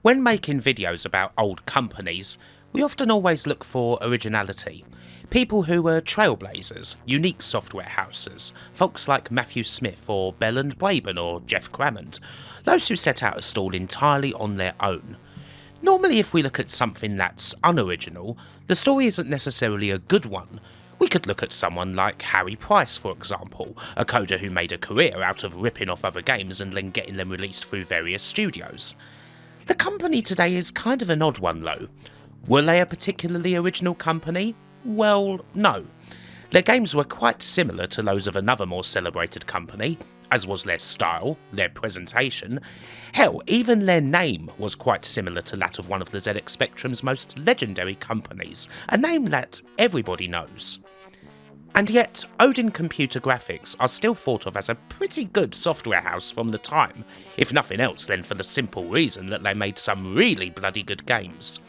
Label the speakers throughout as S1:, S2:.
S1: When making videos about old companies, we often always look for originality. People who were trailblazers, unique software houses, folks like Matthew Smith or Bell and Braben or Jeff Crammond, those who set out a stall entirely on their own. Normally if we look at something that's unoriginal, the story isn't necessarily a good one. We could look at someone like Harry Price, for example, a coder who made a career out of ripping off other games and then getting them released through various studios. The company today is kind of an odd one though. Were they a particularly original company? Well, no. Their games were quite similar to those of another more celebrated company, as was their style, their presentation. Hell, even their name was quite similar to that of one of the ZX Spectrum's most legendary companies, a name that everybody knows. And yet, Odin Computer Graphics are still thought of as a pretty good software house from the time, if nothing else then for the simple reason that they made some really bloody good games.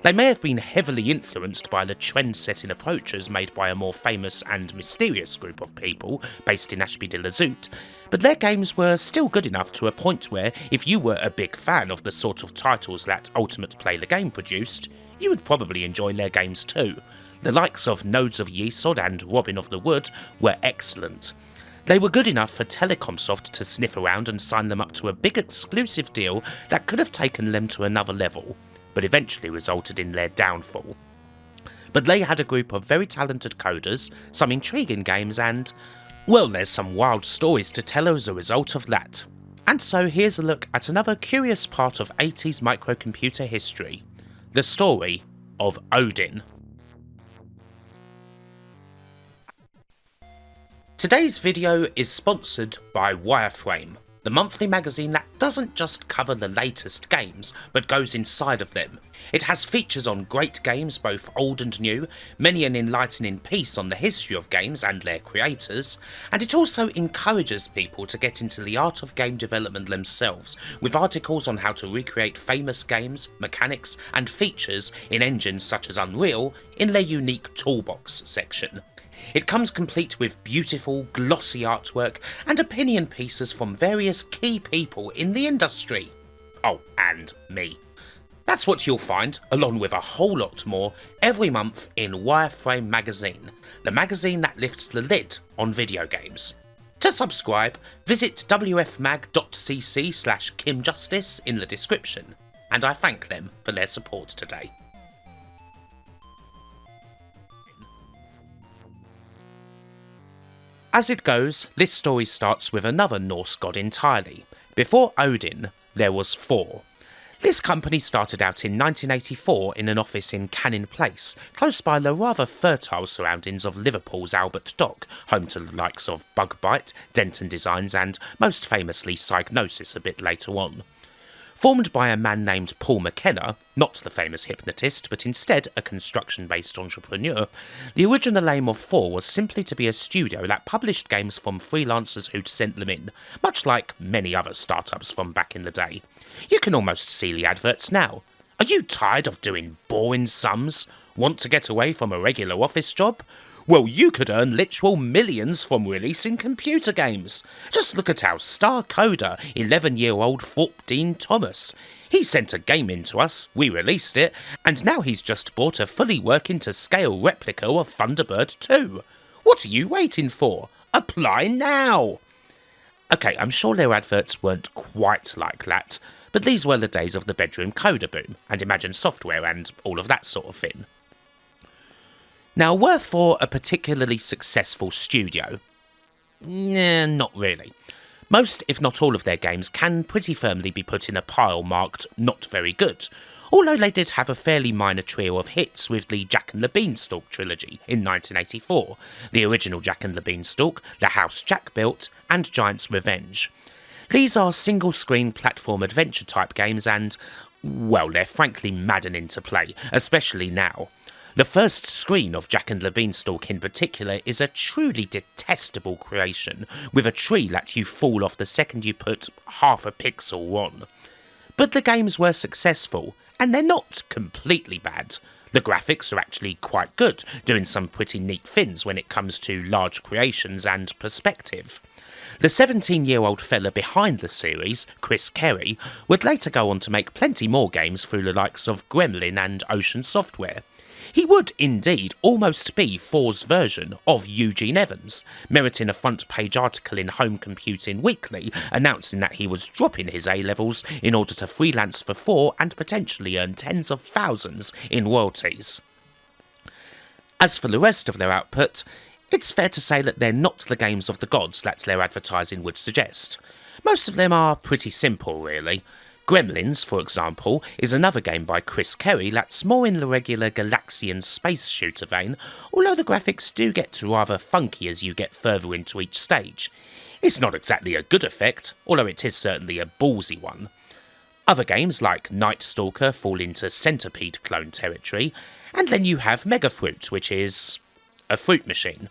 S1: They may have been heavily influenced by the trend-setting approaches made by a more famous and mysterious group of people based in Ashby-de-la-Zouch, but their games were still good enough to a point where, if you were a big fan of the sort of titles that Ultimate Play the Game produced, you would probably enjoy their games too. The likes of Nodes of Yesod and Robin of the Wood were excellent. They were good enough for Telecomsoft to sniff around and sign them up to a big exclusive deal that could have taken them to another level, but eventually resulted in their downfall. But they had a group of very talented coders, some intriguing games and, well, there's some wild stories to tell as a result of that. And so here's a look at another curious part of 80s microcomputer history, the story of Odin. Today's video is sponsored by Wireframe, the monthly magazine that doesn't just cover the latest games, but goes inside of them. It has features on great games, both old and new, many an enlightening piece on the history of games and their creators, and it also encourages people to get into the art of game development themselves, with articles on how to recreate famous games, mechanics, and features in engines such as Unreal in their unique toolbox section. It comes complete with beautiful, glossy artwork and opinion pieces from various key people in the industry. Oh, and me. That's what you'll find, along with a whole lot more, every month in Wireframe Magazine, the magazine that lifts the lid on video games. To subscribe, visit wfmag.cc/KimJustice in the description, and I thank them for their support today. As it goes, this story starts with another Norse god entirely. Before Odin, there was Thor. This company started out in 1984 in an office in Cannon Place, close by the rather fertile surroundings of Liverpool's Albert Dock, home to the likes of Bugbite, Denton Designs and, most famously, Psygnosis a bit later on. Formed by a man named Paul McKenna, not the famous hypnotist, but instead a construction-based entrepreneur, the original aim of Thor was simply to be a studio that published games from freelancers who'd sent them in, much like many other startups from back in the day. You can almost see the adverts now. Are you tired of doing boring sums? Want to get away from a regular office job? Well, you could earn literal millions from releasing computer games. Just look at our star coder, 11-year-old Thorpe Dean Thomas. He sent a game in to us, we released it, and now he's just bought a fully working-to-scale replica of Thunderbird 2. What are you waiting for? Apply now! Okay, I'm sure their adverts weren't quite like that, but these were the days of the bedroom coder boom, and Imagine Software and all of that sort of thing. Now, were Thor a particularly successful studio? Nah, not really. Most, if not all of their games can pretty firmly be put in a pile marked not very good, although they did have a fairly minor trio of hits with the Jack and the Beanstalk trilogy in 1984, the original Jack and the Beanstalk, The House Jack Built, and Giant's Revenge. These are single-screen platform adventure type games and, well, they're frankly maddening to play, especially now. The first screen of Jack and the Beanstalk in particular is a truly detestable creation, with a tree that you fall off the second you put half a pixel on. But the games were successful, and they're not completely bad. The graphics are actually quite good, doing some pretty neat things when it comes to large creations and perspective. The 17-year-old fella behind the series, Chris Carey, would later go on to make plenty more games through the likes of Gremlin and Ocean Software. He would indeed almost be Thor's version of Eugene Evans, meriting a front-page article in Home Computing Weekly announcing that he was dropping his A-levels in order to freelance for Thor and potentially earn tens of thousands in royalties. As for the rest of their output, it's fair to say that they're not the games of the gods that their advertising would suggest. Most of them are pretty simple, really. Gremlins, for example, is another game by Chris Carey that's more in the regular Galaxian space shooter vein, although the graphics do get rather funky as you get further into each stage. It's not exactly a good effect, although it is certainly a ballsy one. Other games like Night Stalker fall into Centipede clone territory, and then you have Megafruit, which is a fruit machine.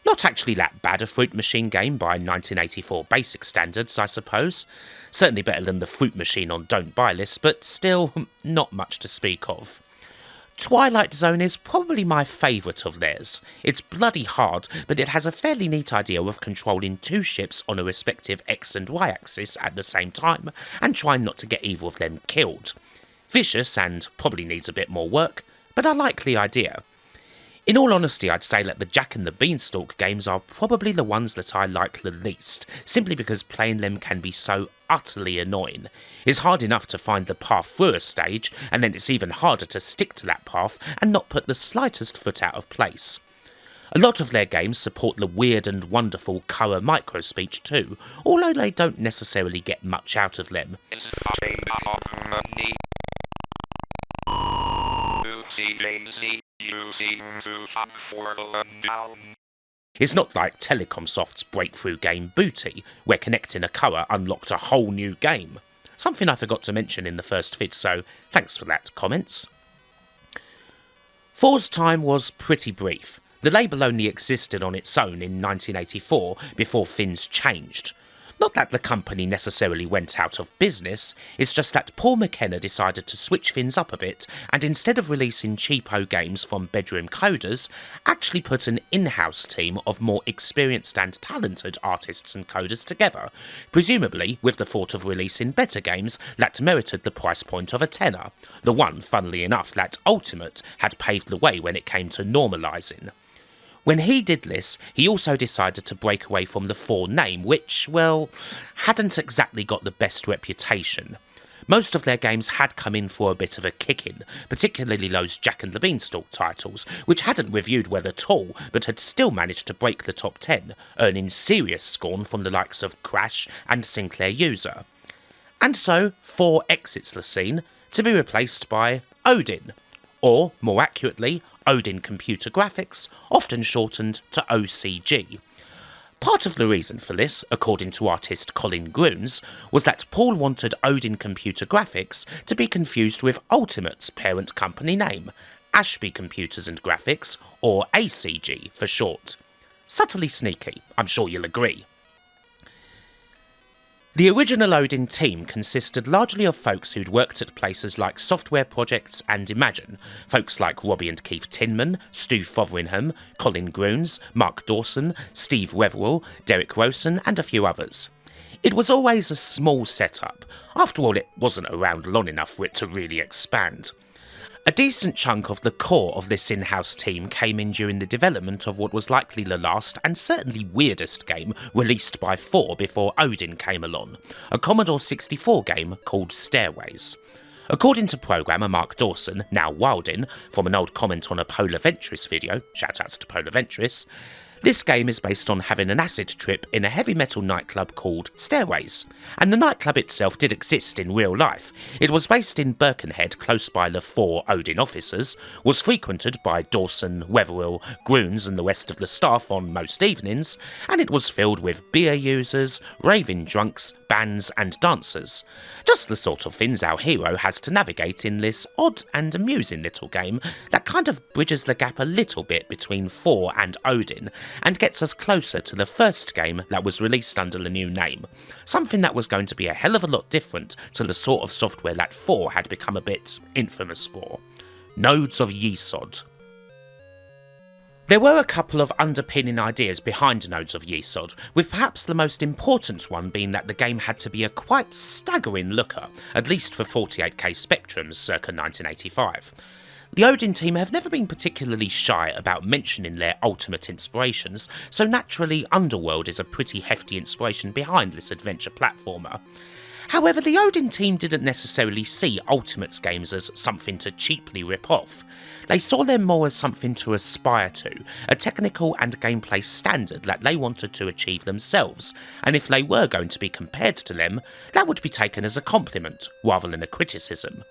S1: Not actually that bad a fruit machine game by 1984 basic standards, I suppose. Certainly better than the fruit machine on Don't Buy list, but still not much to speak of. Twilight Zone is probably my favourite of theirs. It's bloody hard, but it has a fairly neat idea of controlling two ships on a respective X and Y axis at the same time, and trying not to get either of them killed. Vicious and probably needs a bit more work, but I like the idea. In all honesty, I'd say that the Jack and the Beanstalk games are probably the ones that I like the least, simply because playing them can be so utterly annoying. It's hard enough to find the path through a stage, and then it's even harder to stick to that path and not put the slightest foot out of place. A lot of their games support the weird and wonderful Color microspeech too, although they don't necessarily get much out of them. It's not like Telecomsoft's breakthrough game Booty, where connecting a color unlocked a whole new game. Something I forgot to mention in the first vid, so thanks for that, comments. Thor's time was pretty brief. The label only existed on its own in 1984 before things changed. Not that the company necessarily went out of business, it's just that Paul McKenna decided to switch things up a bit and instead of releasing cheapo games from bedroom coders, actually put an in-house team of more experienced and talented artists and coders together, presumably with the thought of releasing better games that merited the price point of a tenner, the one, funnily enough, that Ultimate had paved the way when it came to normalising. When he did this, he also decided to break away from the Thor name, which, well, hadn't exactly got the best reputation. Most of their games had come in for a bit of a kicking, particularly those Jack and the Beanstalk titles, which hadn't reviewed well at all, but had still managed to break the top 10, earning serious scorn from the likes of Crash and Sinclair User. And so, Thor exits the scene, to be replaced by Odin, or, more accurately, Odin Computer Graphics, often shortened to OCG. Part of the reason for this, according to artist Colin Grunes, was that Paul wanted Odin Computer Graphics to be confused with Ultimate's parent company name, Ashby Computers and Graphics, or ACG for short. Subtly sneaky, I'm sure you'll agree. The original Odin team consisted largely of folks who'd worked at places like Software Projects and Imagine, folks like Robbie and Keith Tinman, Stu Fotheringham, Colin Grunes, Mark Dawson, Steve Wetherill, Derek Rosen and a few others. It was always a small setup. After all, it wasn't around long enough for it to really expand. A decent chunk of the core of this in-house team came in during the development of what was likely the last and certainly weirdest game released by Thor before Odin came along, a Commodore 64 game called Stairways. According to programmer Mark Dawson, now Wildin, from an old comment on a Polar Ventris video, shoutouts to Polar Ventris, this game is based on having an acid trip in a heavy metal nightclub called Stairways, and the nightclub itself did exist in real life. It was based in Birkenhead, close by the Thor Odin offices, was frequented by Dawson, Wetherill, Grunes and the rest of the staff on most evenings, and it was filled with beer users, raving drunks, bands and dancers. Just the sort of things our hero has to navigate in this odd and amusing little game that kind of bridges the gap a little bit between Thor and Odin, and gets us closer to the first game that was released under the new name, something that was going to be a hell of a lot different to the sort of software that Thor had become a bit infamous for. Nodes of Yesod. There were a couple of underpinning ideas behind Nodes of Yesod, with perhaps the most important one being that the game had to be a quite staggering looker, at least for 48K spectrums circa 1985. The Odin team have never been particularly shy about mentioning their ultimate inspirations, so naturally Underworld is a pretty hefty inspiration behind this adventure platformer. However, the Odin team didn't necessarily see Ultimates games as something to cheaply rip off. They saw them more as something to aspire to, a technical and gameplay standard that they wanted to achieve themselves, and if they were going to be compared to them, that would be taken as a compliment rather than a criticism.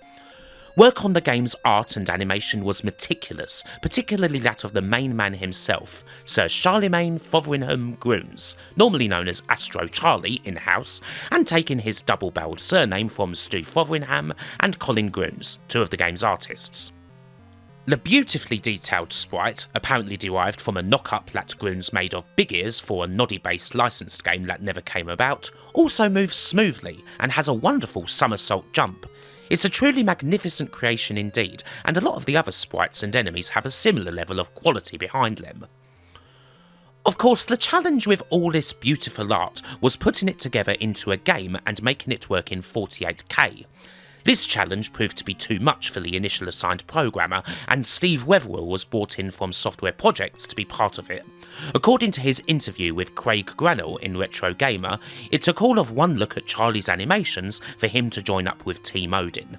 S1: Work on the game's art and animation was meticulous, particularly that of the main man himself, Sir Charlemagne Fotheringham Groons, normally known as Astro Charlie in-house, and taking his double-barrelled surname from Stu Fotheringham and Colin Groons, two of the game's artists. The beautifully detailed sprite, apparently derived from a knock-up that Groons made of Big Ears for a Noddy-based licensed game that never came about, also moves smoothly and has a wonderful somersault jump. It's a truly magnificent creation indeed, and a lot of the other sprites and enemies have a similar level of quality behind them. Of course, the challenge with all this beautiful art was putting it together into a game and making it work in 48K. This challenge proved to be too much for the initial assigned programmer, and Steve Wetherill was brought in from Software Projects to be part of it. According to his interview with Craig Granell in Retro Gamer, it took all of one look at Charlie's animations for him to join up with Team Odin.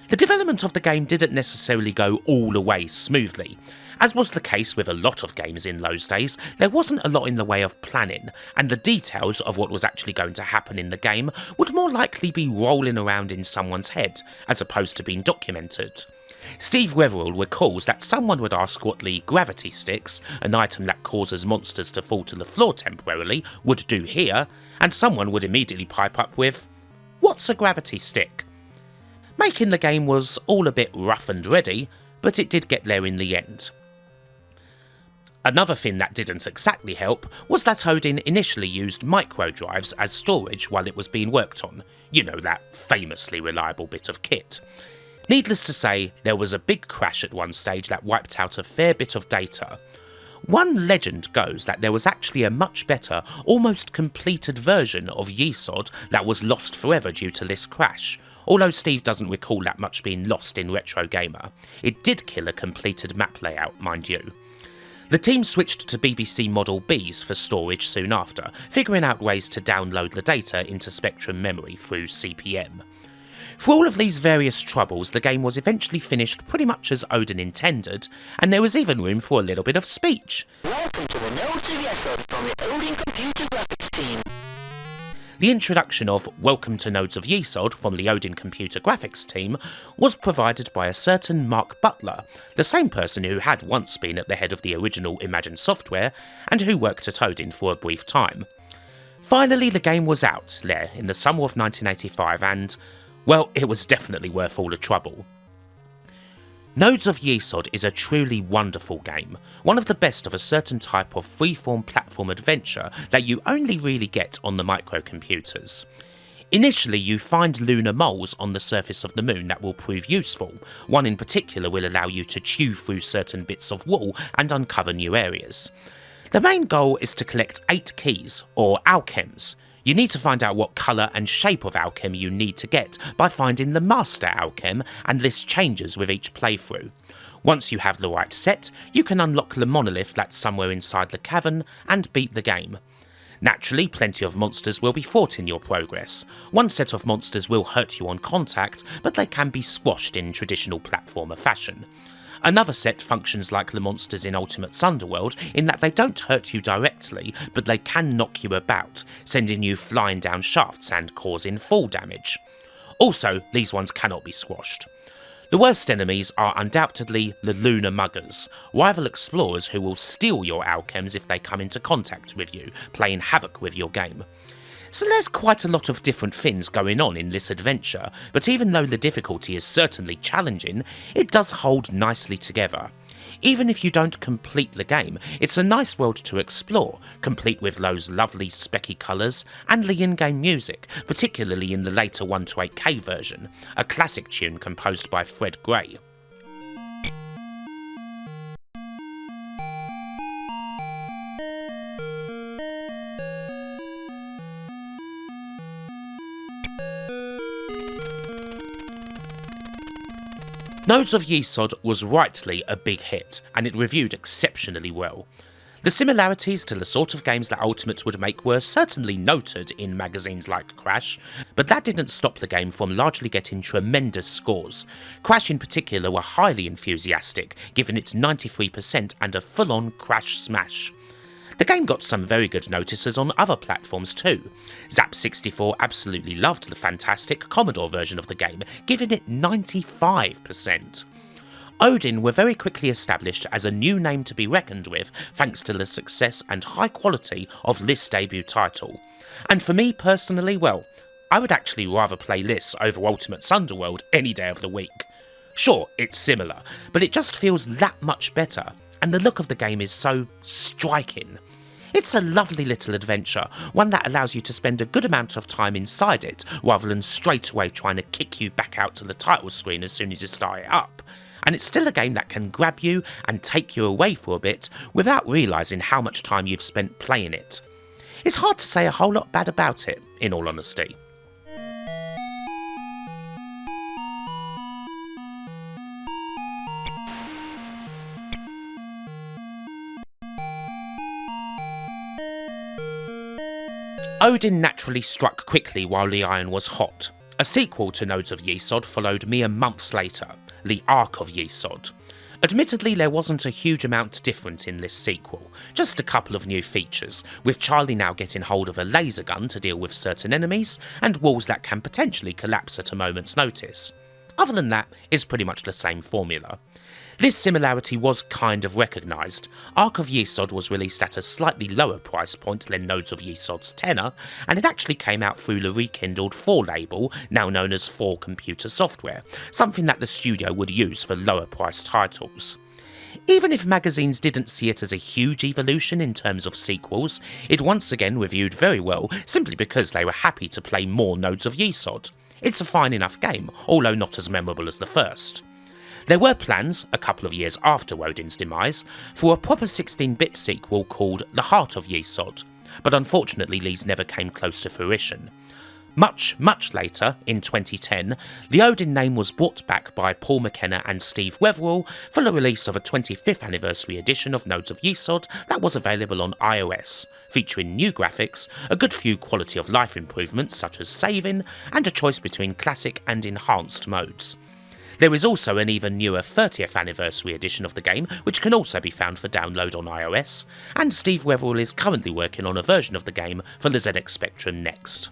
S1: The development of the game didn't necessarily go all the way smoothly. As was the case with a lot of games in those days, there wasn't a lot in the way of planning, and the details of what was actually going to happen in the game would more likely be rolling around in someone's head, as opposed to being documented. Steve Wetherill recalls that someone would ask what the gravity sticks, an item that causes monsters to fall to the floor temporarily, would do here, and someone would immediately pipe up with, "What's a gravity stick?" Making the game was all a bit rough and ready, but it did get there in the end. Another thing that didn't exactly help was that Odin initially used micro drives as storage while it was being worked on. You know, that famously reliable bit of kit. Needless to say, there was a big crash at one stage that wiped out a fair bit of data. One legend goes that there was actually a much better, almost completed version of Yesod that was lost forever due to this crash, although Steve doesn't recall that much being lost in Retro Gamer. It did kill a completed map layout, mind you. The team switched to BBC Model Bs for storage soon after, figuring out ways to download the data into Spectrum memory through CPM. For all of these various troubles, the game was eventually finished pretty much as Odin intended, and there was even room for a little bit of speech.
S2: Welcome to the Nodes of Yesod from the Odin Computer Graphics team.
S1: The introduction of Welcome to Nodes of Yesod from the Odin Computer Graphics team was provided by a certain Mark Butler, the same person who had once been at the head of the original Imagine Software and who worked at Odin for a brief time. Finally, the game was out there in the summer of 1985 and, well, it was definitely worth all the trouble. Nodes of Yesod is a truly wonderful game, one of the best of a certain type of freeform platform adventure that you only really get on the microcomputers. Initially, you find lunar moles on the surface of the moon that will prove useful. One in particular will allow you to chew through certain bits of wall and uncover new areas. The main goal is to collect 8 keys, or alchems. You need to find out what colour and shape of alchem you need to get by finding the master alchem, and this changes with each playthrough. Once you have the right set, you can unlock the monolith that's somewhere inside the cavern and beat the game. Naturally, plenty of monsters will be fought in your progress. One set of monsters will hurt you on contact, but they can be squashed in traditional platformer fashion. Another set functions like the monsters in Ultimate's Underworld in that they don't hurt you directly, but they can knock you about, sending you flying down shafts and causing fall damage. Also, these ones cannot be squashed. The worst enemies are undoubtedly the Lunar Muggers, rival explorers who will steal your alchems if they come into contact with you, playing havoc with your game. So there's quite a lot of different things going on in this adventure, but even though the difficulty is certainly challenging, it does hold nicely together. Even if you don't complete the game, it's a nice world to explore, complete with those lovely specky colours and the in-game music, particularly in the later 1-8K version, a classic tune composed by Fred Gray. Nodes of Yesod was rightly a big hit, and it reviewed exceptionally well. The similarities to the sort of games that Ultimate would make were certainly noted in magazines like Crash, but that didn't stop the game from largely getting tremendous scores. Crash in particular were highly enthusiastic, giving it 93% and a full-on Crash smash. The game got some very good notices on other platforms too. Zap64 absolutely loved the fantastic Commodore version of the game, giving it 95%. Odin were very quickly established as a new name to be reckoned with thanks to the success and high quality of this debut title. And for me personally, well, I would actually rather play this over Ultimate's Underworld any day of the week. Sure, it's similar, but it just feels that much better, and the look of the game is so striking. It's a lovely little adventure, one that allows you to spend a good amount of time inside it, rather than straight away trying to kick you back out to the title screen as soon as you start it up. And it's still a game that can grab you and take you away for a bit without realising how much time you've spent playing it. It's hard to say a whole lot bad about it, in all honesty. Odin naturally struck quickly while the iron was hot. A sequel to Nodes of Yesod followed mere months later, The Ark of Yesod. Admittedly, there wasn't a huge amount different in this sequel, just a couple of new features, with Charlie now getting hold of a laser gun to deal with certain enemies, and walls that can potentially collapse at a moment's notice. Other than that, it's pretty much the same formula. This similarity was kind of recognised. Ark of Yesod was released at a slightly lower price point than Nodes of Yesod's tenner, and it actually came out through the rekindled Thor label, now known as Thor Computer Software, something that the studio would use for lower priced titles. Even if magazines didn't see it as a huge evolution in terms of sequels, it once again reviewed very well simply because they were happy to play more Nodes of Yesod. It's a fine enough game, although not as memorable as the first. There were plans, a couple of years after Odin's demise, for a proper 16-bit sequel called The Heart of Yesod, but unfortunately these never came close to fruition. Much later, in 2010, the Odin name was brought back by Paul McKenna and Steve Wetherill for the release of a 25th anniversary edition of Nodes of Yesod that was available on iOS, featuring new graphics, a good few quality of life improvements such as saving, and a choice between classic and enhanced modes. There is also an even newer 30th anniversary edition of the game, which can also be found for download on iOS, and Steve Wetherill is currently working on a version of the game for the ZX Spectrum next.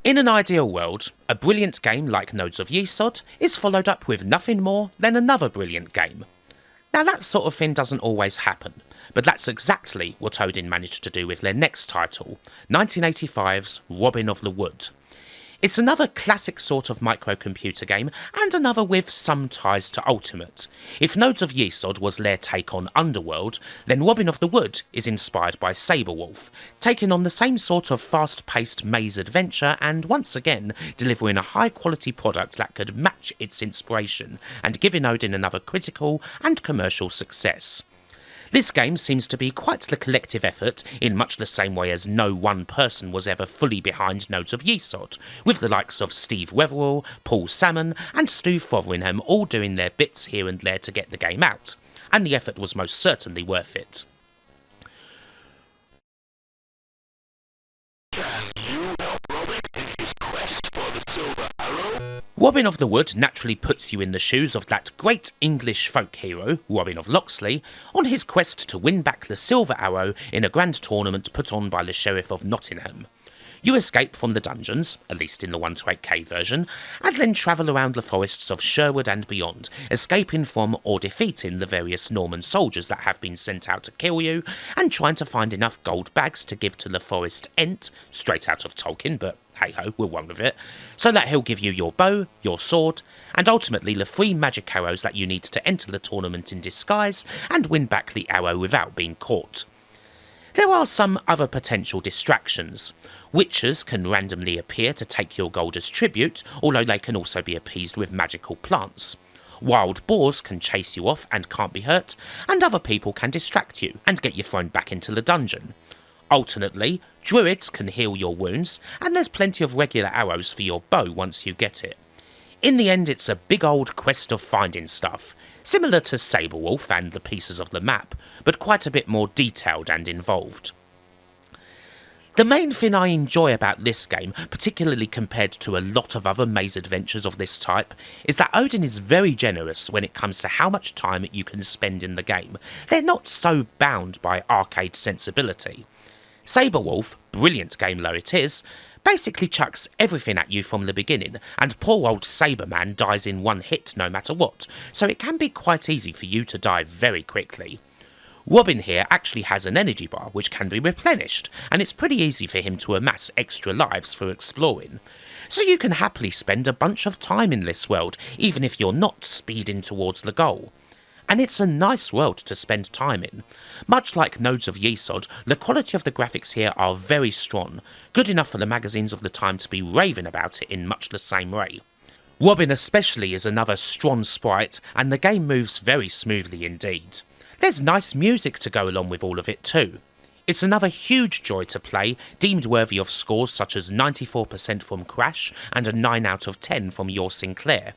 S1: In an ideal world, a brilliant game like Nodes of Yesod is followed up with nothing more than another brilliant game. Now that sort of thing doesn't always happen, but that's exactly what Odin managed to do with their next title, 1985's Robin of the Wood. It's another classic sort of microcomputer game, and another with some ties to Ultimate. If Nodes of Yesod was their take on Underworld, then Robin of the Wood is inspired by Sabrewulf, taking on the same sort of fast-paced maze adventure and once again delivering a high-quality product that could match its inspiration, and giving Odin another critical and commercial success. This game seems to be quite the collective effort, in much the same way as no one person was ever fully behind Nodes of Yesod, with the likes of Steve Wetherill, Paul Salmon and Stu Fotheringham all doing their bits here and there to get the game out, and the effort was most certainly worth it. Robin of the Wood naturally puts you in the shoes of that great English folk hero, Robin of Locksley, on his quest to win back the Silver Arrow in a grand tournament put on by the Sheriff of Nottingham. You escape from the dungeons, at least in the 128K version, and then travel around the forests of Sherwood and beyond, escaping from or defeating the various Norman soldiers that have been sent out to kill you, and trying to find enough gold bags to give to the Forest Ent, straight out of Tolkien, but hey-ho, we'll run with it, so that he'll give you your bow, your sword, and ultimately the 3 magic arrows that you need to enter the tournament in disguise and win back the arrow without being caught. There are some other potential distractions. Witches can randomly appear to take your gold as tribute, although they can also be appeased with magical plants. wild boars can chase you off and can't be hurt, and other people can distract you and get you thrown back into the dungeon. Alternately, druids can heal your wounds, and there's plenty of regular arrows for your bow once you get it. In the end, it's a big old quest of finding stuff, similar to Sabrewulf and the pieces of the map, but quite a bit more detailed and involved. The main thing I enjoy about this game, particularly compared to a lot of other maze adventures of this type, is that Odin is very generous when it comes to how much time you can spend in the game. They're not so bound by arcade sensibility. Sabrewulf, brilliant game though it is, basically chucks everything at you from the beginning, and poor old Saberman dies in one hit no matter what, so it can be quite easy for you to die very quickly. Robin here actually has an energy bar which can be replenished, and it's pretty easy for him to amass extra lives for exploring. So you can happily spend a bunch of time in this world, even if you're not speeding towards the goal. And it's a nice world to spend time in. Much like Nodes of Yesod, the quality of the graphics here are very strong, good enough for the magazines of the time to be raving about it in much the same way. Robin especially is another strong sprite, and the game moves very smoothly indeed. There's nice music to go along with all of it too. It's another huge joy to play, deemed worthy of scores such as 94% from Crash and a 9 out of 10 from Your Sinclair.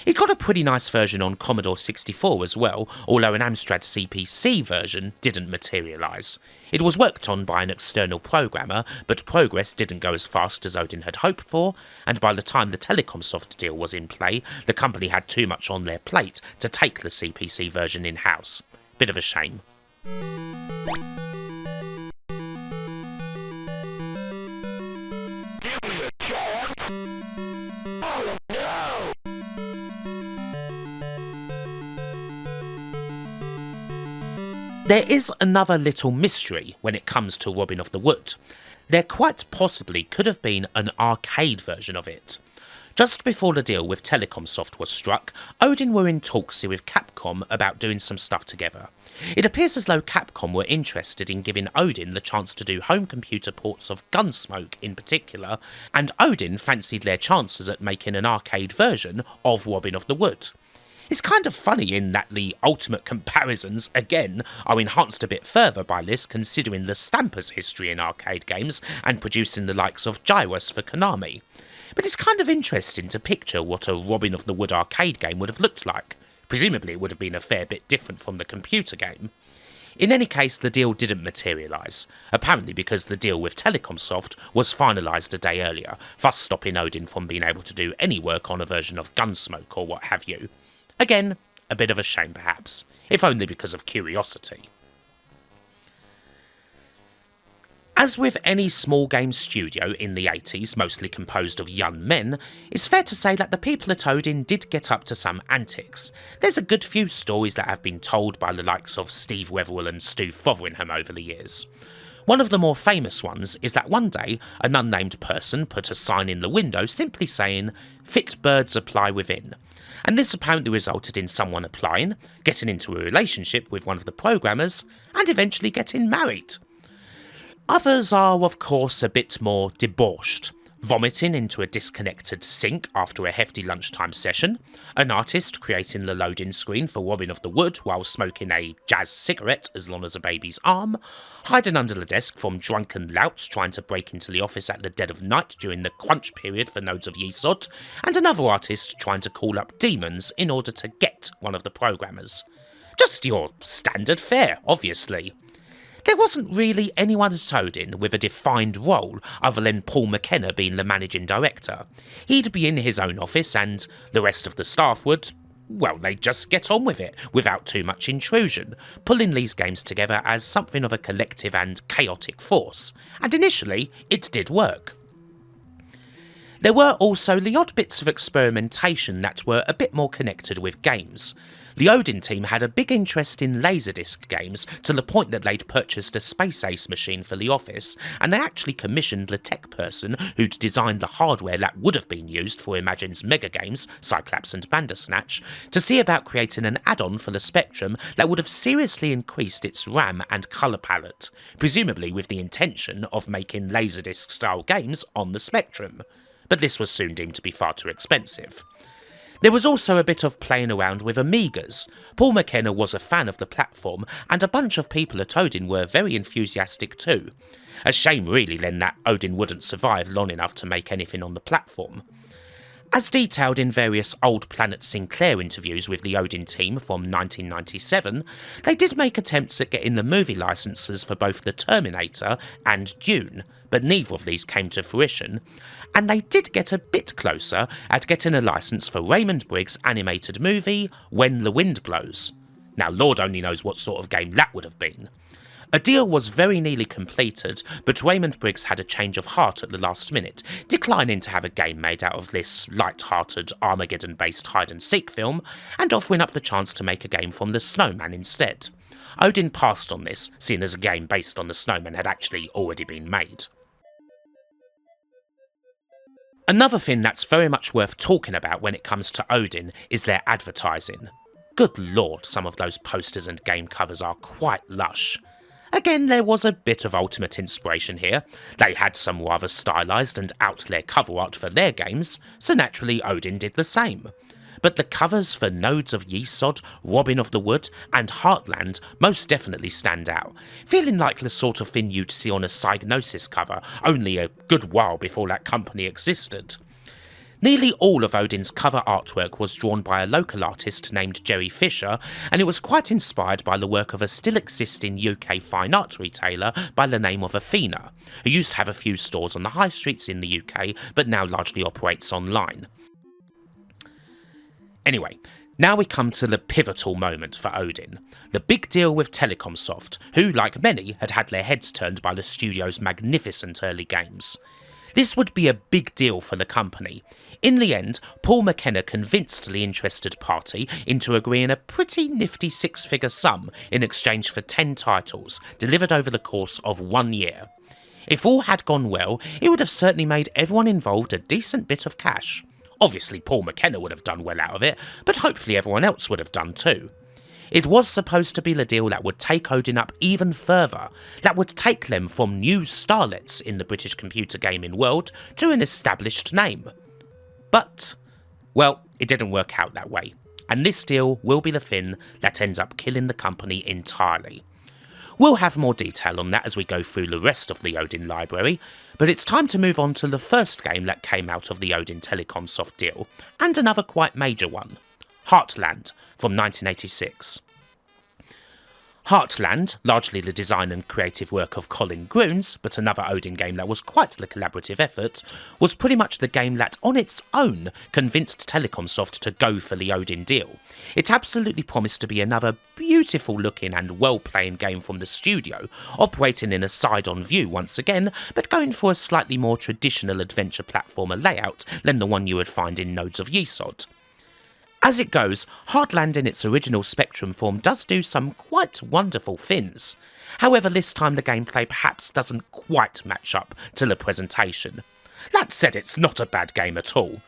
S1: It got a pretty nice version on Commodore 64 as well, although an Amstrad CPC version didn't materialise. It was worked on by an external programmer, but progress didn't go as fast as Odin had hoped for, and by the time the Telecomsoft deal was in play, the company had too much on their plate to take the CPC version in-house. Bit of a shame. There is another little mystery when it comes to Robin of the Wood. There quite possibly could have been an arcade version of it. Just before the deal with Telecomsoft was struck, Odin were in talks with Capcom about doing some stuff together. It appears as though Capcom were interested in giving Odin the chance to do home computer ports of Gunsmoke in particular, and Odin fancied their chances at making an arcade version of Robin of the Wood. It's kind of funny in that the ultimate comparisons, again, are enhanced a bit further by this considering the Stamper's history in arcade games and producing the likes of Gyros for Konami. But it's kind of interesting to picture what a Robin of the Wood arcade game would have looked like. Presumably it would have been a fair bit different from the computer game. In any case, the deal didn't materialise, apparently because the deal with Telecomsoft was finalised a day earlier, thus stopping Odin from being able to do any work on a version of Gunsmoke or what have you. Again, a bit of a shame perhaps, if only because of curiosity. As with any small game studio in the 80s, mostly composed of young men, it's fair to say that the people at Odin did get up to some antics. There's a good few stories that have been told by the likes of Steve Wetherill and Stu Fotheringham over the years. One of the more famous ones is that one day, an unnamed person put a sign in the window simply saying, "Fit birds apply within." And this apparently resulted in someone applying, getting into a relationship with one of the programmers, and eventually getting married. Others are, of course, a bit more debauched, vomiting into a disconnected sink after a hefty lunchtime session, an artist creating the loading screen for Robin of the Wood while smoking a jazz cigarette as long as a baby's arm, hiding under the desk from drunken louts trying to break into the office at the dead of night during the crunch period for Nodes of Yesod, and another artist trying to call up demons in order to get one of the programmers. Just your standard fare, obviously. There wasn't really anyone at Odin with a defined role other than Paul McKenna being the managing director. He'd be in his own office and the rest of the staff would, well, they'd just get on with it without too much intrusion, pulling these games together as something of a collective and chaotic force. And initially, it did work. There were also the odd bits of experimentation that were a bit more connected with games. The Odin team had a big interest in Laserdisc games to the point that they'd purchased a Space Ace machine for the office, and they actually commissioned the tech person who'd designed the hardware that would have been used for Imagine's mega games, Cyclops and Bandersnatch, to see about creating an add-on for the Spectrum that would have seriously increased its RAM and colour palette, presumably with the intention of making Laserdisc-style games on the Spectrum. But this was soon deemed to be far too expensive. There was also a bit of playing around with Amigas. Paul McKenna was a fan of the platform, and a bunch of people at Odin were very enthusiastic too. A shame really then that Odin wouldn't survive long enough to make anything on the platform. As detailed in various Old Planet Sinclair interviews with the Odin team from 1997, they did make attempts at getting the movie licenses for both The Terminator and Dune, but neither of these came to fruition, and they did get a bit closer at getting a license for Raymond Briggs' animated movie When the Wind Blows. Now Lord only knows what sort of game that would have been. A deal was very nearly completed, but Raymond Briggs had a change of heart at the last minute, declining to have a game made out of this light-hearted Armageddon-based hide-and-seek film, and offering up the chance to make a game from the Snowman instead. Odin passed on this, seeing as a game based on the Snowman had actually already been made. Another thing that's very much worth talking about when it comes to Odin is their advertising. Good lord, some of those posters and game covers are quite lush. Again, there was a bit of ultimate inspiration here. They had some rather stylised and out there cover art for their games, so naturally Odin did the same. But the covers for Nodes of Yesod, Robin of the Wood and Heartland most definitely stand out, feeling like the sort of thing you'd see on a Psygnosis cover only a good while before that company existed. Nearly all of Odin's cover artwork was drawn by a local artist named Jerry Fisher, and it was quite inspired by the work of a still existing UK fine arts retailer by the name of Athena, who used to have a few stores on the high streets in the UK, but now largely operates online. Anyway, now we come to the pivotal moment for Odin, the big deal with Telecomsoft, who, like many, had had their heads turned by the studio's magnificent early games. This would be a big deal for the company. In the end, Paul McKenna convinced the interested party into agreeing a pretty nifty six-figure sum in exchange for 10 titles, delivered over the course of 1 year. If all had gone well, it would have certainly made everyone involved a decent bit of cash. Obviously Paul McKenna would have done well out of it, but hopefully everyone else would have done too. It was supposed to be the deal that would take Odin up even further, that would take them from new starlets in the British computer gaming world to an established name. But, well, it didn't work out that way, and this deal will be the thing that ends up killing the company entirely. We'll have more detail on that as we go through the rest of the Odin library, but it's time to move on to the first game that came out of the Odin Telecomsoft deal, and another quite major one, Heartland from 1986. Heartland, largely the design and creative work of Colin Grunes, but another Odin game that was quite the collaborative effort, was pretty much the game that on its own convinced Telecomsoft to go for the Odin deal. It absolutely promised to be another beautiful looking and well playing game from the studio, operating in a side-on view once again, but going for a slightly more traditional adventure platformer layout than the one you would find in Nodes of Yesod. As it goes, Heartland in its original Spectrum form does do some quite wonderful things. However, this time the gameplay perhaps doesn't quite match up to the presentation. That said, it's not a bad game at all.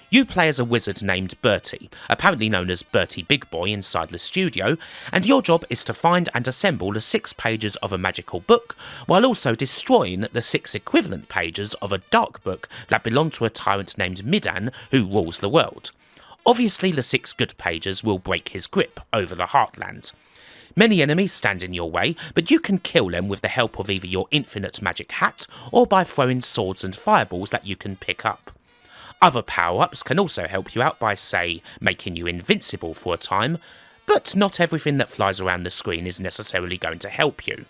S1: You play as a wizard named Bertie, apparently known as Bertie Big Boy inside the studio, and your job is to find and assemble the 6 pages of a magical book, while also destroying the 6 equivalent pages of a dark book that belong to a tyrant named Midan who rules the world. Obviously, the 6 good pages will break his grip over the Heartland. Many enemies stand in your way, but you can kill them with the help of either your infinite magic hat or by throwing swords and fireballs that you can pick up. Other power-ups can also help you out by, say, making you invincible for a time, but not everything that flies around the screen is necessarily going to help you.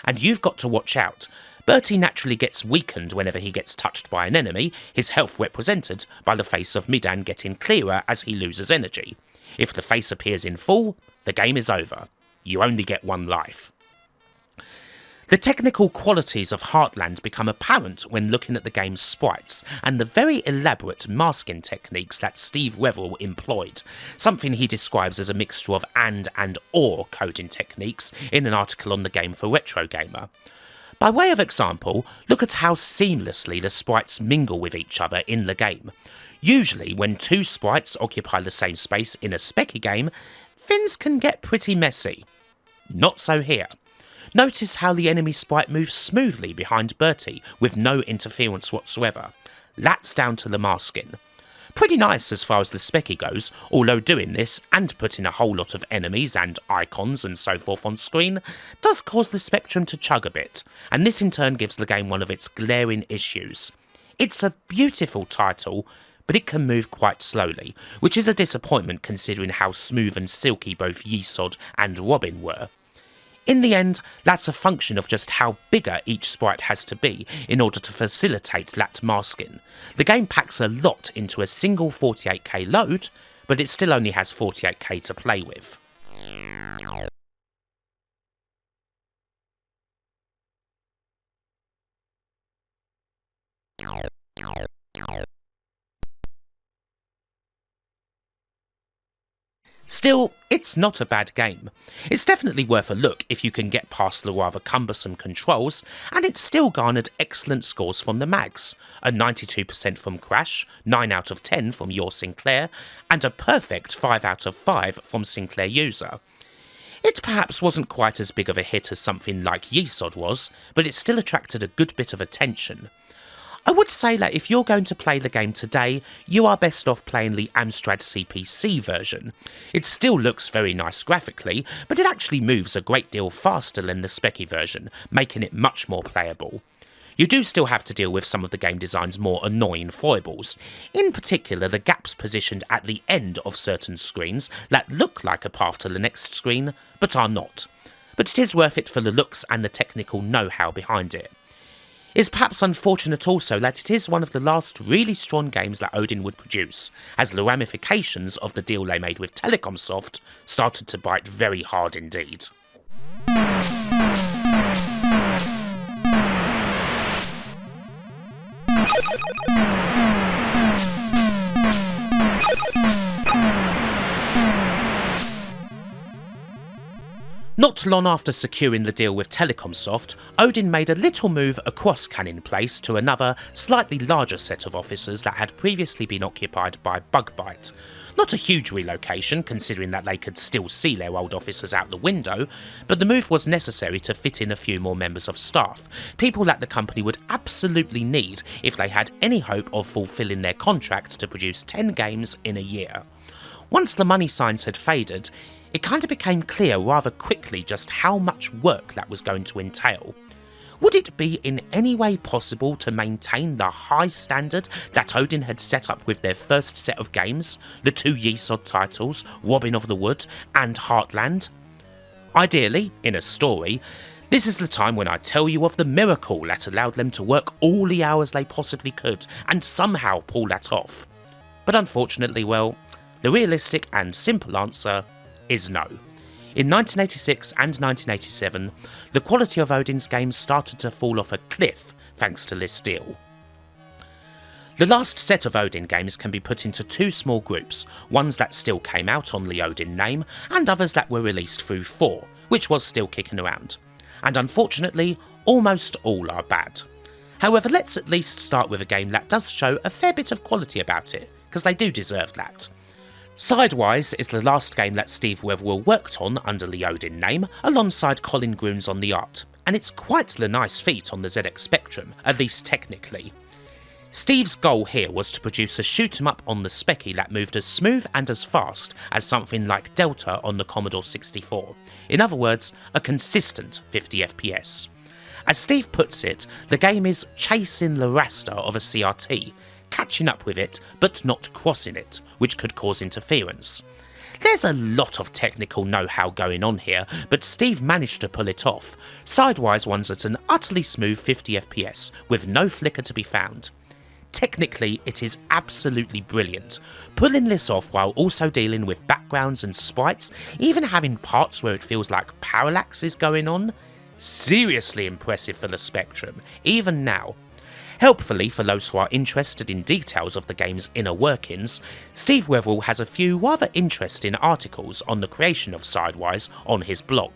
S1: And you've got to watch out. Bertie naturally gets weakened whenever he gets touched by an enemy, his health represented by the face of Midan getting clearer as he loses energy. If the face appears in full, the game is over. You only get 1 life. The technical qualities of Heartland become apparent when looking at the game's sprites and the very elaborate masking techniques that Steve Revel employed, something he describes as a mixture of and or coding techniques in an article on the game for Retro Gamer. By way of example, look at how seamlessly the sprites mingle with each other in the game. Usually, when 2 sprites occupy the same space in a specky game, things can get pretty messy. Not so here. Notice how the enemy sprite moves smoothly behind Bertie with no interference whatsoever. That's down to the masking. pretty nice as far as the specky goes, although doing this, and putting a whole lot of enemies and icons and so forth on screen, does cause the spectrum to chug a bit, and this in turn gives the game one of its glaring issues. It's a beautiful title, but it can move quite slowly, which is a disappointment considering how smooth and silky both Yesod and Robin were. In the end, that's a function of just how bigger each sprite has to be in order to facilitate that masking. The game packs a lot into a single 48K load, but it still only has 48K to play with. Still, it's not a bad game. It's definitely worth a look if you can get past the rather cumbersome controls, and it's still garnered excellent scores from the mags. A 92% from Crash, 9 out of 10 from Your Sinclair, and a perfect 5 out of 5 from Sinclair User. It perhaps wasn't quite as big of a hit as something like Yesod was, but it still attracted a good bit of attention. I would say that if you're going to play the game today, you are best off playing the Amstrad CPC version. It still looks very nice graphically, but it actually moves a great deal faster than the specky version, making it much more playable. You do still have to deal with some of the game design's more annoying foibles, in particular the gaps positioned at the end of certain screens that look like a path to the next screen, but are not. But it is worth it for the looks and the technical know-how behind it. It's perhaps unfortunate also that it is one of the last really strong games that Odin would produce, as the ramifications of the deal they made with Telecomsoft started to bite very hard indeed. Not long after securing the deal with Telecomsoft, Odin made a little move across Cannon Place to another, slightly larger set of offices that had previously been occupied by Bugbite. Not a huge relocation, considering that they could still see their old offices out the window, but the move was necessary to fit in a few more members of staff, people that the company would absolutely need if they had any hope of fulfilling their contract to produce 10 games in a year. Once the money signs had faded, it kind of became clear rather quickly just how much work that was going to entail. Would it be in any way possible to maintain the high standard that Odin had set up with their first set of games, the 2 Yesod titles, Wood of and Heartland? Ideally, in a story, this is the time when I tell you of the miracle that allowed them to work all the hours they possibly could and somehow pull that off. But unfortunately, well, the realistic and simple answer is no. In 1986 and 1987, the quality of Odin's games started to fall off a cliff thanks to this deal. The last set of Odin games can be put into 2 small groups, ones that still came out on the Odin name, and others that were released through Thor, which was still kicking around. And unfortunately, almost all are bad. However, let's at least start with a game that does show a fair bit of quality about it, because they do deserve that. Sidewize is the last game that Steve Wetherill worked on under the Odin name, alongside Colin Grooms on the art, and it's quite the nice feat on the ZX Spectrum, at least technically. Steve's goal here was to produce a shoot 'em up on the specky that moved as smooth and as fast as something like Delta on the Commodore 64. In other words, a consistent 50 FPS. As Steve puts it, the game is chasing the raster of a CRT, catching up with it but not crossing it, which could cause interference. There's a lot of technical know-how going on here, but Steve managed to pull it off. Sidewize runs at an utterly smooth 50 FPS, with no flicker to be found. Technically, it is absolutely brilliant. Pulling this off while also dealing with backgrounds and sprites, even having parts where it feels like parallax is going on. Seriously impressive for the Spectrum, even now. Helpfully for those who are interested in details of the game's inner workings, Steve Wetherill has a few rather interesting articles on the creation of Sidewize on his blog.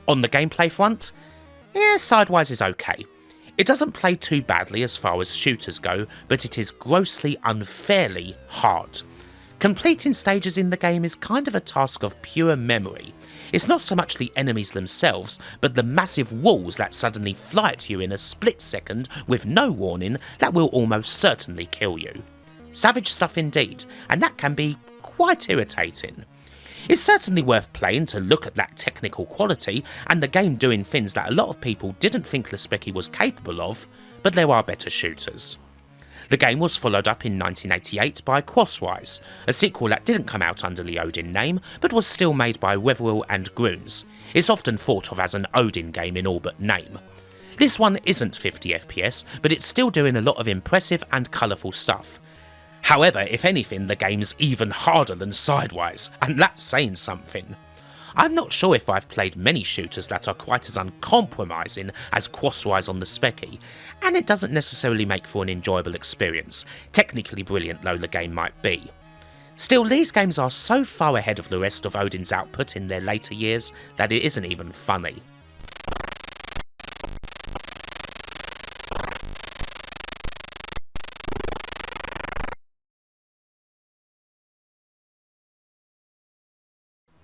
S1: On the gameplay front, Sidewize is okay. It doesn't play too badly as far as shooters go, but it is grossly unfairly hard. Completing stages in the game is kind of a task of pure memory. It's not so much the enemies themselves, but the massive walls that suddenly fly at you in a split second with no warning that will almost certainly kill you. Savage stuff indeed, and that can be quite irritating. It's certainly worth playing to look at that technical quality and the game doing things that a lot of people didn't think Lespecki was capable of, but there are better shooters. The game was followed up in 1988 by Crosswise, a sequel that didn't come out under the Odin name, but was still made by Wetherill and Grunes. It's often thought of as an Odin game in all but name. This one isn't 50 FPS, but it's still doing a lot of impressive and colourful stuff. However, if anything, the game's even harder than Sidewize, and that's saying something. I'm not sure if I've played many shooters that are quite as uncompromising as Crosswise on the Specky, and it doesn't necessarily make for an enjoyable experience, technically brilliant though the game might be. Still, these games are so far ahead of the rest of Odin's output in their later years that it isn't even funny.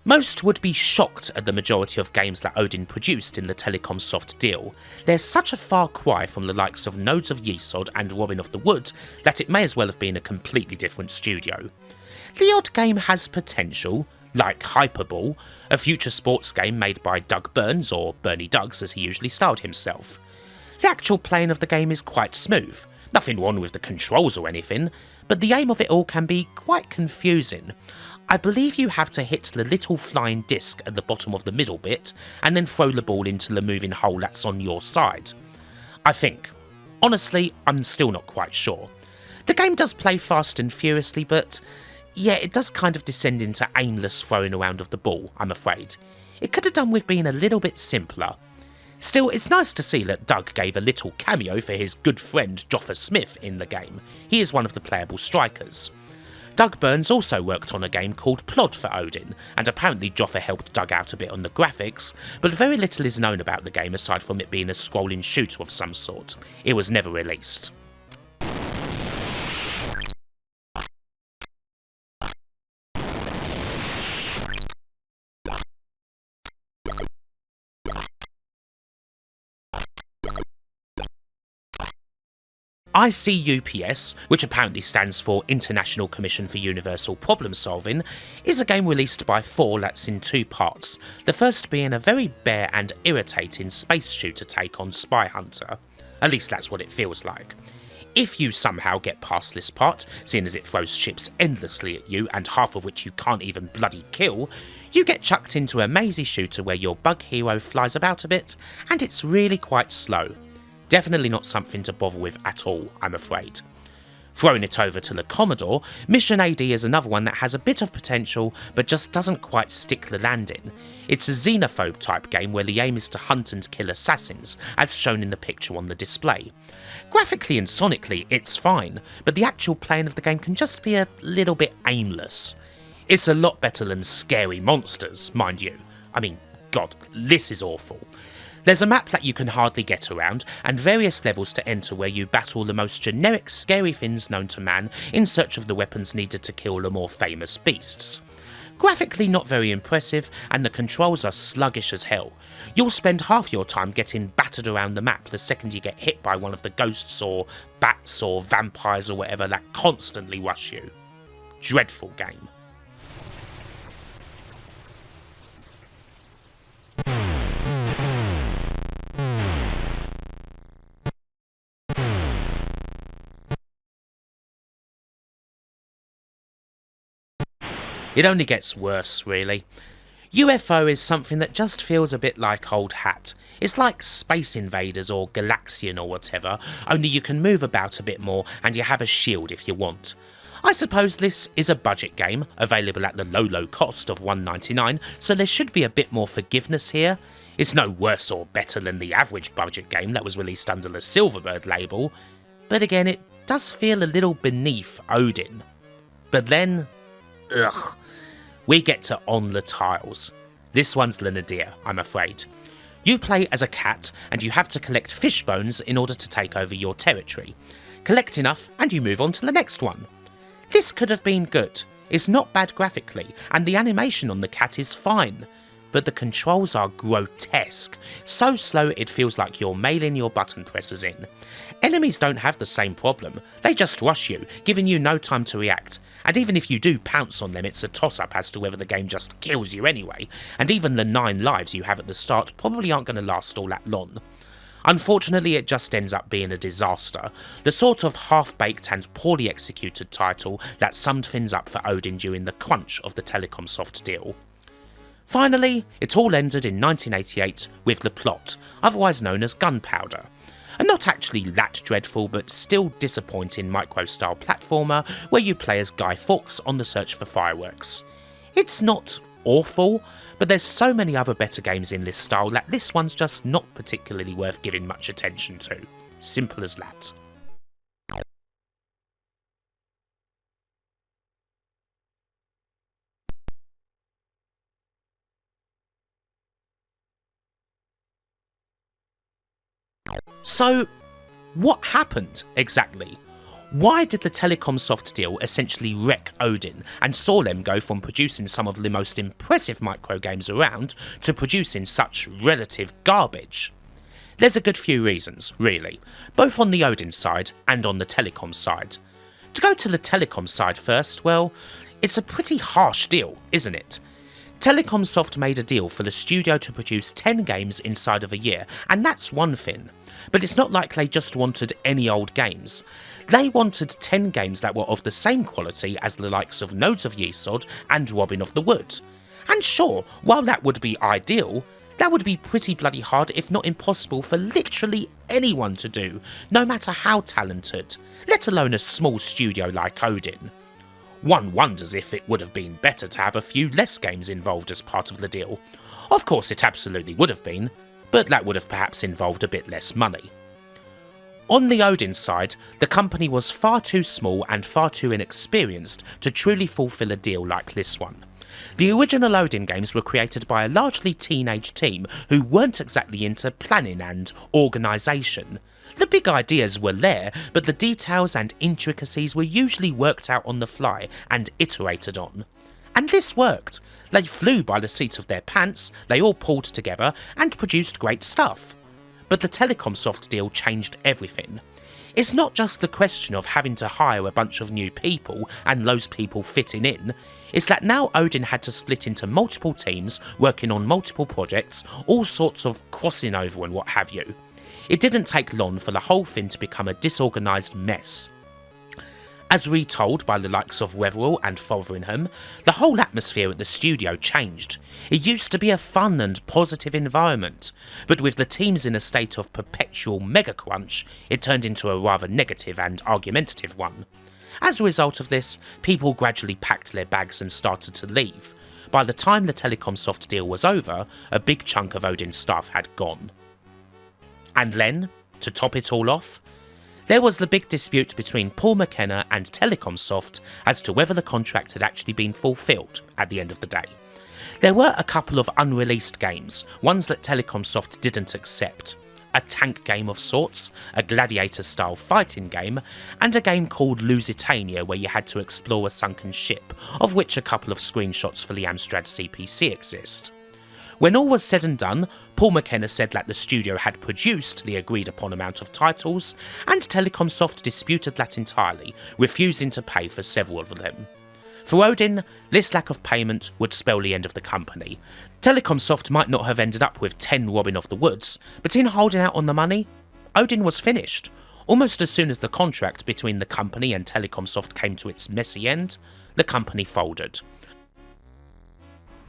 S1: Most would be shocked at the majority of games that Odin produced in the Telecomsoft deal. There's such a far cry from the likes of Nodes of Yesod and Robin of the Wood that it may as well have been a completely different studio. The odd game has potential, like Hypa, a future sports game made by Doug Burns, or Bernie Duggs as he usually styled himself. The actual playing of the game is quite smooth, nothing wrong with the controls or anything, but the aim of it all can be quite confusing. I believe you have to hit the little flying disc at the bottom of the middle bit, and then throw the ball into the moving hole that's on your side. I think. Honestly, I'm still not quite sure. The game does play fast and furiously, but yeah, it does kind of descend into aimless throwing around of the ball, I'm afraid. It could have done with being a little bit simpler. Still, it's nice to see that Doug gave a little cameo for his good friend Joffa Smith in the game. He is one of the playable strikers. Doug Burns also worked on a game called Plod for Odin, and apparently Joffa helped Doug out a bit on the graphics, but very little is known about the game aside from it being a scrolling shooter of some sort. It was never released. ICUPS, which apparently stands for International Commission for Universal Problem Solving, is a game released by Thor that's in two parts, the first being a very bare and irritating space shooter take on Spy Hunter. At least that's what it feels like. If you somehow get past this part, seeing as it throws ships endlessly at you and half of which you can't even bloody kill, you get chucked into a mazy shooter where your bug hero flies about a bit, and it's really quite slow. Definitely not something to bother with at all, I'm afraid. Throwing it over to the Commodore, Mission AD is another one that has a bit of potential but just doesn't quite stick the landing. It's a xenophobe type game where the aim is to hunt and kill assassins, as shown in the picture on the display. Graphically and sonically it's fine, but the actual playing of the game can just be a little bit aimless. It's a lot better than Scary Monsters, mind you. I mean, God, this is awful. There's a map that you can hardly get around, and various levels to enter where you battle the most generic scary things known to man in search of the weapons needed to kill the more famous beasts. Graphically not very impressive, and the controls are sluggish as hell. You'll spend half your time getting battered around the map the second you get hit by one of the ghosts or bats or vampires or whatever that constantly rush you. Dreadful game. It only gets worse, really. UFO is something that just feels a bit like old hat. It's like Space Invaders or Galaxian or whatever, only you can move about a bit more and you have a shield if you want. I suppose this is a budget game, available at the low cost of $1.99, so there should be a bit more forgiveness here. It's no worse or better than the average budget game that was released under the Silverbird label, but again it does feel a little beneath Odin. But then, ugh. We get to On the Tiles. This one's the nadir, I'm afraid. You play as a cat and you have to collect fish bones in order to take over your territory. Collect enough and you move on to the next one. This could have been good. It's not bad graphically, and the animation on the cat is fine, but the controls are grotesque, so slow it feels like you're mailing your button presses in. Enemies don't have the same problem, they just rush you, giving you no time to react, and even if you do pounce on them it's a toss-up as to whether the game just kills you anyway, and even the 9 lives you have at the start probably aren't going to last all that long. Unfortunately, it just ends up being a disaster, the sort of half-baked and poorly executed title that summed things up for Odin during the crunch of the Telecomsoft deal. Finally, it all ended in 1988 with The Plot, otherwise known as Gunpowder. A not actually that dreadful but still disappointing micro-style platformer where you play as Guy Fawkes on the search for fireworks. It's not awful, but there's so many other better games in this style that this one's just not particularly worth giving much attention to. Simple as that. So, what happened exactly? Why did the Telecomsoft deal essentially wreck Odin and saw them go from producing some of the most impressive micro games around to producing such relative garbage? There's a good few reasons, really, both on the Odin side and on the Telecom side. To go to the Telecom side first, well, it's a pretty harsh deal, isn't it? Telecomsoft made a deal for the studio to produce 10 games inside of a year, and that's one thing. But it's not like they just wanted any old games. They wanted 10 games that were of the same quality as the likes of Nodes of Yesod and Robin of the Wood. And sure, while that would be ideal, that would be pretty bloody hard if not impossible for literally anyone to do, no matter how talented, let alone a small studio like Odin. One wonders if it would have been better to have a few less games involved as part of the deal. Of course it absolutely would have been, but that would have perhaps involved a bit less money. On the Odin side, the company was far too small and far too inexperienced to truly fulfill a deal like this one. The original Odin games were created by a largely teenage team who weren't exactly into planning and organisation. The big ideas were there, but the details and intricacies were usually worked out on the fly and iterated on. And this worked. They flew by the seat of their pants, they all pulled together and produced great stuff. But the Telecomsoft deal changed everything. It's not just the question of having to hire a bunch of new people and those people fitting in, it's that now Odin had to split into multiple teams working on multiple projects, all sorts of crossing over and what have you. It didn't take long for the whole thing to become a disorganised mess. As retold by the likes of Weatherall and Fotheringham, the whole atmosphere at the studio changed. It used to be a fun and positive environment, but with the teams in a state of perpetual mega crunch, it turned into a rather negative and argumentative one. As a result of this, people gradually packed their bags and started to leave. By the time the Telecomsoft deal was over, a big chunk of Odin's staff had gone. And then, to top it all off, there was the big dispute between Paul McKenna and Telecomsoft as to whether the contract had actually been fulfilled at the end of the day. There were a couple of unreleased games, ones that Telecomsoft didn't accept. A tank game of sorts, a gladiator-style fighting game, and a game called Lusitania where you had to explore a sunken ship, of which a couple of screenshots for the Amstrad CPC exist. When all was said and done, Paul McKenna said that the studio had produced the agreed upon amount of titles, and Telecomsoft disputed that entirely, refusing to pay for several of them. For Odin, this lack of payment would spell the end of the company. Telecomsoft might not have ended up with 10 Robin of the Woods, but in holding out on the money, Odin was finished. Almost as soon as the contract between the company and Telecomsoft came to its messy end, the company folded.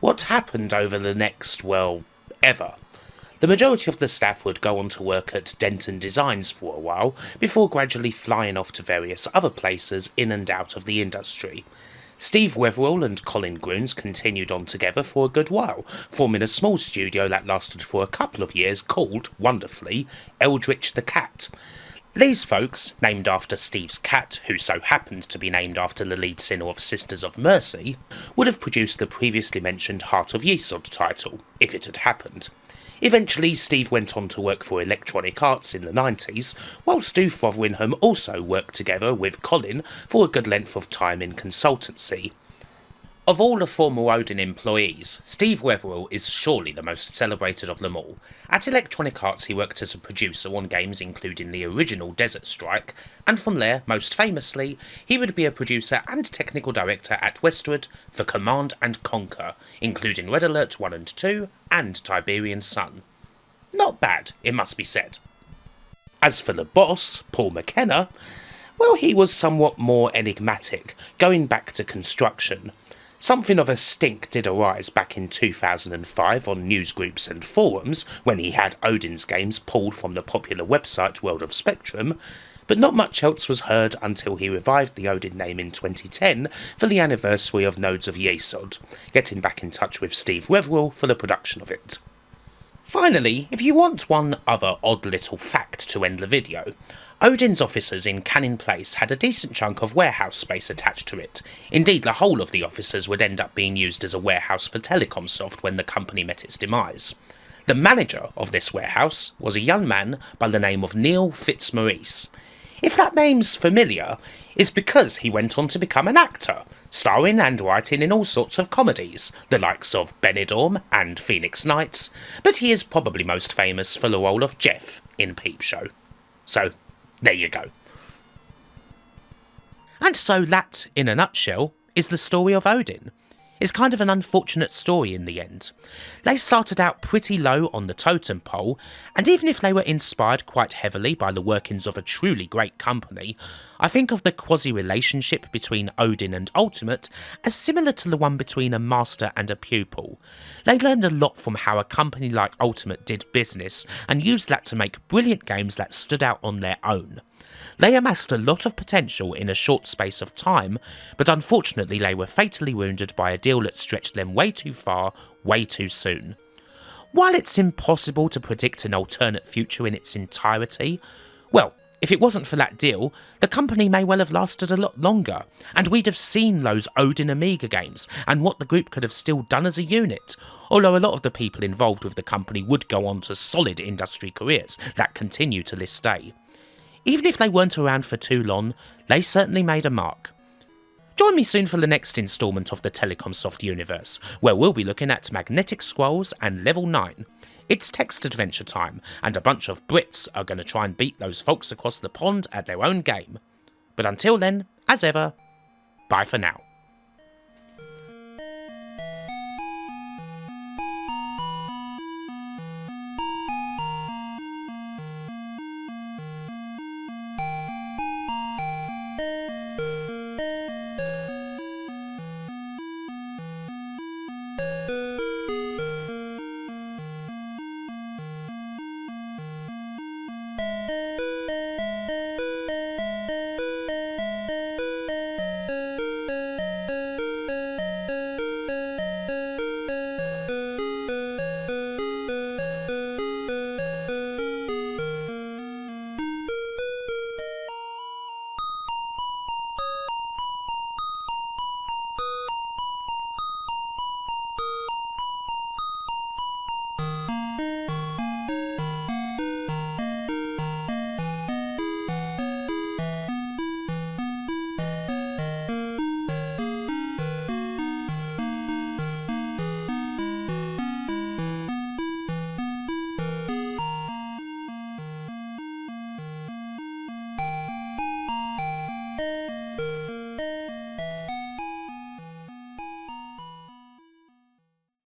S1: What happened over the next, well, ever? The majority of the staff would go on to work at Denton Designs for a while, before gradually flying off to various other places in and out of the industry. Steve Weatherall and Colin Grunes continued on together for a good while, forming a small studio that lasted for a couple of years called, wonderfully, Eldritch the Cat. These folks, named after Steve's cat, who so happened to be named after the lead singer of Sisters of Mercy, would have produced the previously mentioned Heart of Yesod title, if it had happened. Eventually, Steve went on to work for Electronic Arts in the 90s, while Stu Fotheringham also worked together with Colin for a good length of time in consultancy. Of all the former Odin employees, Steve Wetherill is surely the most celebrated of them all. At Electronic Arts he worked as a producer on games including the original Desert Strike, and from there, most famously, he would be a producer and technical director at Westwood for Command and Conquer, including Red Alert 1 and 2 and Tiberian Sun. Not bad, it must be said. As for the boss, Paul McKenna, well, he was somewhat more enigmatic, going back to construction. Something of a stink did arise back in 2005 on newsgroups and forums when he had Odin's games pulled from the popular website World of Spectrum, but not much else was heard until he revived the Odin name in 2010 for the anniversary of Nodes of Yesod, getting back in touch with Steve Wetherill for the production of it. Finally, if you want one other odd little fact to end the video, Odin's offices in Canning Place had a decent chunk of warehouse space attached to it. Indeed, the whole of the offices would end up being used as a warehouse for Telecomsoft when the company met its demise. The manager of this warehouse was a young man by the name of Neil Fitzmaurice. If that name's familiar, it's because he went on to become an actor, starring and writing in all sorts of comedies, the likes of Benidorm and Phoenix Nights, but he is probably most famous for the role of Jeff in Peep Show. So, there you go. And so that, in a nutshell, is the story of Odin. It's kind of an unfortunate story in the end. They started out pretty low on the totem pole, and even if they were inspired quite heavily by the workings of a truly great company, I think of the quasi-relationship between Odin and Ultimate as similar to the one between a master and a pupil. They learned a lot from how a company like Ultimate did business, and used that to make brilliant games that stood out on their own. They amassed a lot of potential in a short space of time, but unfortunately they were fatally wounded by a deal that stretched them way too far, way too soon. While it's impossible to predict an alternate future in its entirety, well, if it wasn't for that deal, the company may well have lasted a lot longer, and we'd have seen those Odin Amiga games, and what the group could have still done as a unit, although a lot of the people involved with the company would go on to solid industry careers that continue to this day. Even if they weren't around for too long, they certainly made a mark. Join me soon for the next instalment of the Telecomsoft universe, where we'll be looking at Magnetic Scrolls and Level 9. It's text adventure time, and a bunch of Brits are going to try and beat those folks across the pond at their own game. But until then, as ever, bye for now.